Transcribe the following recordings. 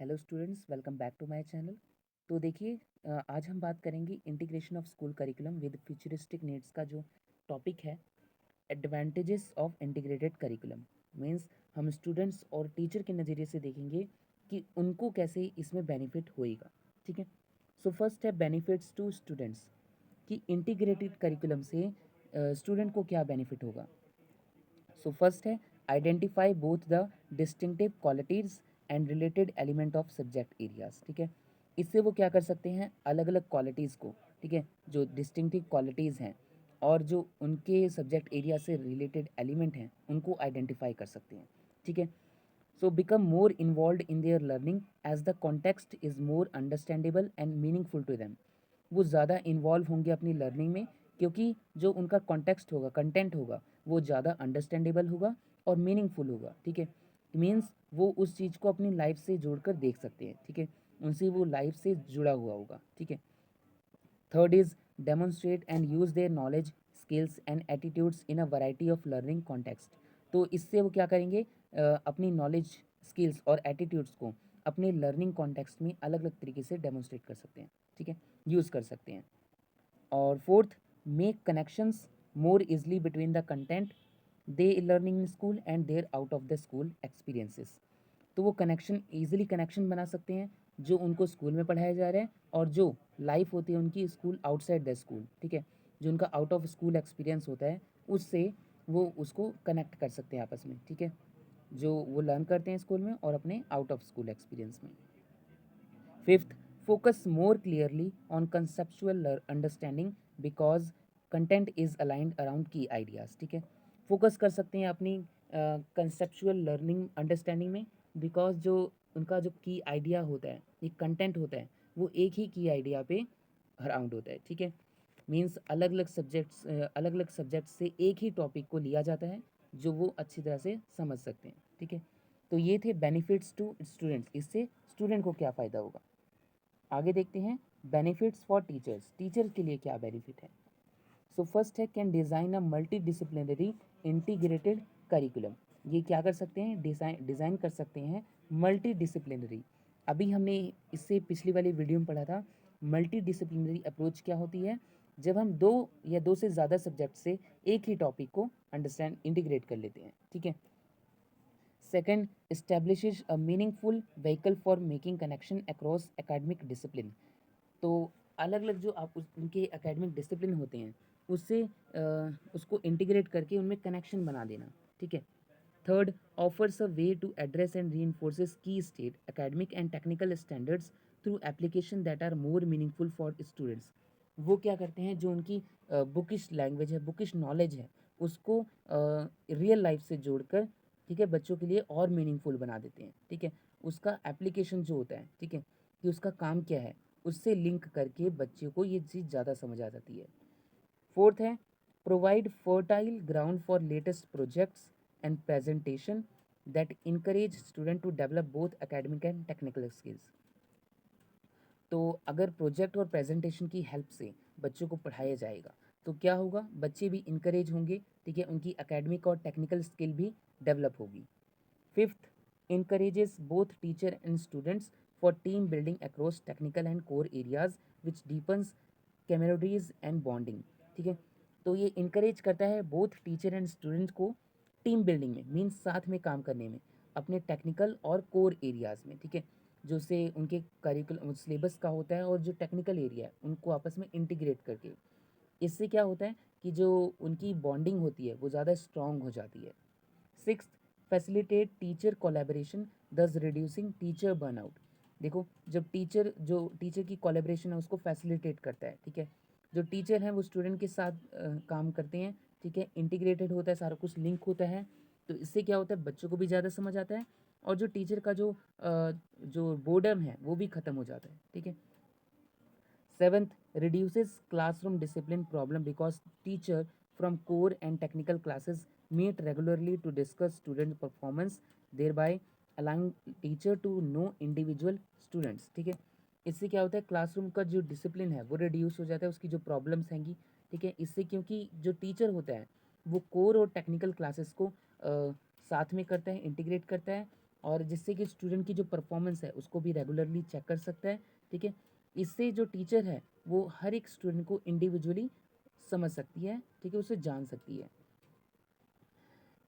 Hello students, welcome back to my channel. तो देखिए, आज हम बात करेंगे integration of school curriculum with futuristic needs का जो टॉपिक है, advantages of integrated curriculum. Means हम स्टूडेंट्स और टीचर के नज़रिए से देखेंगे कि उनको कैसे इसमें बेनिफिट होएगा। ठीक है। सो फर्स्ट है बेनिफिट्स टू स्टूडेंट्स, कि इंटीग्रेटेड करिकुलम से स्टूडेंट को क्या बेनिफिट होगा। सो फर्स्ट है identify both the distinctive qualities and related element of subject areas. ठीक है। इससे वो क्या कर सकते हैं, अलग अलग क्वालिटीज़ को, ठीक है, जो डिस्टिंक्टिव क्वालिटीज़ हैं और जो उनके सब्जेक्ट एरिया से रिलेटेड एलिमेंट हैं उनको आइडेंटिफाई कर सकते हैं। ठीक है। So become more involve in their learning as the context is more understandable and meaningful to them. वो ज़्यादा इन्वॉल्व होंगे अपनी लर्निंग में, क्योंकि जो उनका कॉन्टेक्स्ट होगा, कंटेंट होगा, वो ज़्यादा अंडरस्टैंडेबल होगा और मीनिंगफुल होगा। ठीक है। मीन्स वो उस चीज़ को अपनी लाइफ से जोड़कर देख सकते हैं। ठीक है। उनसे वो लाइफ से जुड़ा हुआ होगा। ठीक है। Third is demonstrate and use their knowledge, skills and attitudes in a variety of learning context. तो इससे वो क्या करेंगे, अपनी नॉलेज, स्किल्स और एटीट्यूड्स को अपने लर्निंग कॉन्टेक्स्ट में अलग अलग तरीके से डेमोन्स्ट्रेट कर सकते हैं। ठीक है, यूज़ कर सकते हैं। और fourth, make connections more easily between the content they learning in school and their out of the school experiences. तो वो कनेक्शन, ईजिली कनेक्शन बना सकते हैं जो उनको स्कूल में पढ़ाया जा रहा है और जो लाइफ होती है उनकी स्कूल आउटसाइड द स्कूल। ठीक है। जो उनका आउट ऑफ स्कूल एक्सपीरियंस होता है उससे वो उसको कनेक्ट कर सकते हैं आपस में। ठीक है, जो वो लर्न करते हैं स्कूल में और अपने आउट ऑफ स्कूल एक्सपीरियंस में। Fifth, focus more clearly on conceptual understanding because content is aligned around key ideas। ठीक है, फोकस कर सकते हैं अपनी कंसेप्चुअल लर्निंग अंडरस्टैंडिंग में, बिकॉज जो उनका जो की आइडिया होता है, ये कंटेंट होता है, वो एक ही की आइडिया पे अराउंड होता है। ठीक है। मीन्स अलग अलग सब्जेक्ट से एक ही टॉपिक को लिया जाता है जो वो अच्छी तरह से समझ सकते हैं। ठीक है। तो ये थे बेनिफिट्स टू स्टूडेंट्स, इससे स्टूडेंट को क्या फ़ायदा होगा। आगे देखते हैं बेनिफिट्स फॉर टीचर्स, टीचर के लिए क्या बेनिफिट है। सो फर्स्ट है can design a multi disciplinary integrated curriculum. ये क्या कर सकते हैं, डिज़ाइन कर सकते हैं मल्टी डिसिप्लिनरी। अभी हमने इससे पिछली वाली वीडियो में पढ़ा था, मल्टी डिसिप्लिनरी अप्रोच क्या होती है, जब हम दो या दो से ज़्यादा सब्जेक्ट से एक ही टॉपिक को अंडरस्टैंड इंटीग्रेट कर लेते हैं। ठीक है। Second, establishes a meaningful vehicle for making connection across academic discipline। तो अलग अलग जो आप उनके एकेडमिक डिसिप्लिन होते हैं उससे उसको इंटीग्रेट करके उनमें कनेक्शन बना देना। ठीक है। Third, offers a way to address and reinforces key state academic and technical standards through application that are more meaningful for students. वो क्या करते हैं, जो उनकी बुकिश लैंग्वेज है, बुकिश नॉलेज है, उसको रियल लाइफ से जोड़कर, ठीक है, बच्चों के लिए और मीनिंगफुल बना देते हैं। ठीक है। उसका एप्लीकेशन जो होता है, ठीक है, कि उसका काम क्या है, उससे लिंक करके बच्चे को ये चीज़ ज़्यादा समझ आ जाती है। फोर्थ है provide fertile ground for latest projects and presentation that encourage student to develop both academic and technical skills. तो अगर प्रोजेक्ट और प्रेजेंटेशन की हेल्प से बच्चों को पढ़ाया जाएगा तो क्या होगा, बच्चे भी इनकरेज होंगे। ठीक है, उनकी एकेडमिक और टेक्निकल स्किल भी डेवलप होगी। Fifth, encourages both teacher and students for team building across technical and core areas which deepens camaraderie and bonding। ठीक है। तो ये इंकरेज करता है बोथ टीचर एंड स्टूडेंट्स को टीम बिल्डिंग में, मीन्स साथ में काम करने में, अपने टेक्निकल और कोर एरियाज़ में। ठीक है, जो से उनके करिकुलम सिलेबस का होता है और जो टेक्निकल एरिया है उनको आपस में इंटीग्रेट करके, इससे क्या होता है कि जो उनकी बॉन्डिंग होती है वो ज़्यादा स्ट्रॉन्ग हो जाती है। सिक्स्थ, फैसिलिटेट टीचर कोलैबोरेशन दस रिड्यूसिंग टीचर बर्नआउट। देखो, जब टीचर की कोलैबोरेशन है उसको फैसिलिटेट करता है। ठीक है, जो टीचर हैं वो स्टूडेंट के साथ काम करते हैं। ठीक है, इंटीग्रेटेड होता है, सारा कुछ लिंक होता है। तो इससे क्या होता है, बच्चों को भी ज़्यादा समझ आता है और जो टीचर का जो बोर्डम है वो भी ख़त्म हो जाता है। ठीक है। Seventh, reduces classroom discipline problem because teacher from core and technical classes meet regularly to discuss student performance, thereby allowing teacher to know individual students। ठीक है, इससे क्या होता है, क्लासरूम का जो डिसिप्लिन है वो रिड्यूस हो जाता है, उसकी जो प्रॉब्लम्स हैंगी। ठीक है, इससे क्योंकि जो टीचर होता है वो कोर और टेक्निकल क्लासेस को साथ में करता है, इंटीग्रेट करता है और जिससे कि स्टूडेंट की जो परफॉर्मेंस है उसको भी रेगुलरली चेक कर सकता है, ठीक है। इससे जो टीचर है वो हर एक स्टूडेंट को इंडिविजुअली समझ सकती है, ठीक है, उसे जान सकती है।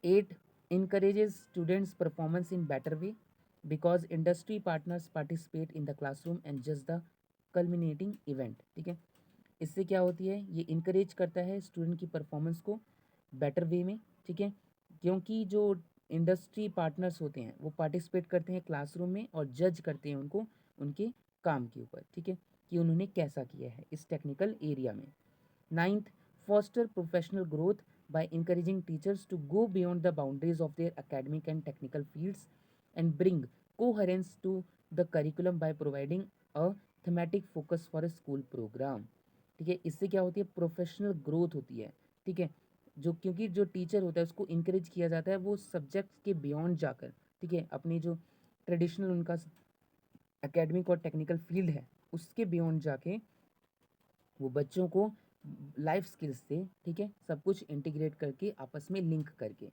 8 encourages students performance in better way because industry partners participate in the classroom and judge the culminating event, ठीक है। इससे क्या होती है, ये इनकरेज करता है स्टूडेंट की परफॉर्मेंस को बेटर वे में, ठीक है, क्योंकि जो इंडस्ट्री पार्टनर्स होते हैं वो पार्टिसिपेट करते हैं क्लासरूम में और जज करते हैं उनको उनके काम के ऊपर, ठीक है, कि उन्होंने कैसा किया है इस टेक्निकल एरिया में। Ninth, foster professional growth by encouraging teachers to go beyond the boundaries of their academic and technical fields and bring coherence to the curriculum by providing a thematic focus for a school program, ठीक है। इससे क्या होती है, professional growth होती है, ठीक है, जो क्योंकि जो टीचर होता है उसको इंकरेज किया जाता है वो सब्जेक्ट के बियॉन्ड जाकर, ठीक है, अपनी जो ट्रेडिशनल उनका एकेडमिक और टेक्निकल फील्ड है उसके बियॉन्ड जाके वो बच्चों को लाइफ स्किल्स से, ठीक है, सब कुछ इंटीग्रेट करके आपस में लिंक करके।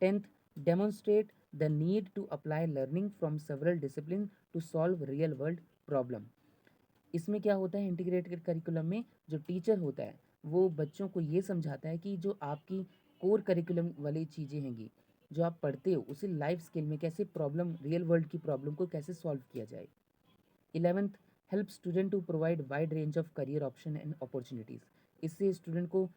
10th, demonstrate the need to apply learning from several discipline to solve real world problem. इसमें क्या होता है, इंटीग्रेटेड करिकुलम में जो टीचर होता है वो बच्चों को ये समझाता है कि जो आपकी कोर करिकुलम वाली चीज़ें हैंगी जो आप पढ़ते हो उसे लाइफ स्किल में कैसे प्रॉब्लम, रियल वर्ल्ड की प्रॉब्लम को कैसे सॉल्व किया जाए। 11th, help student to provide wide range of career option and opportunities. इससे स्टूडेंट को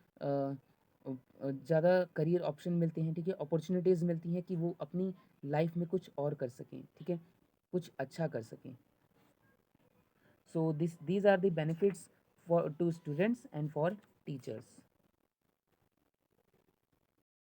ज़्यादा करियर ऑप्शन मिलते हैं, ठीक है, अपॉर्चुनिटीज़ मिलती हैं कि वो अपनी लाइफ में कुछ और कर सकें, ठीक है, कुछ अच्छा कर सकें। सो these are the benefits for to students and for teachers.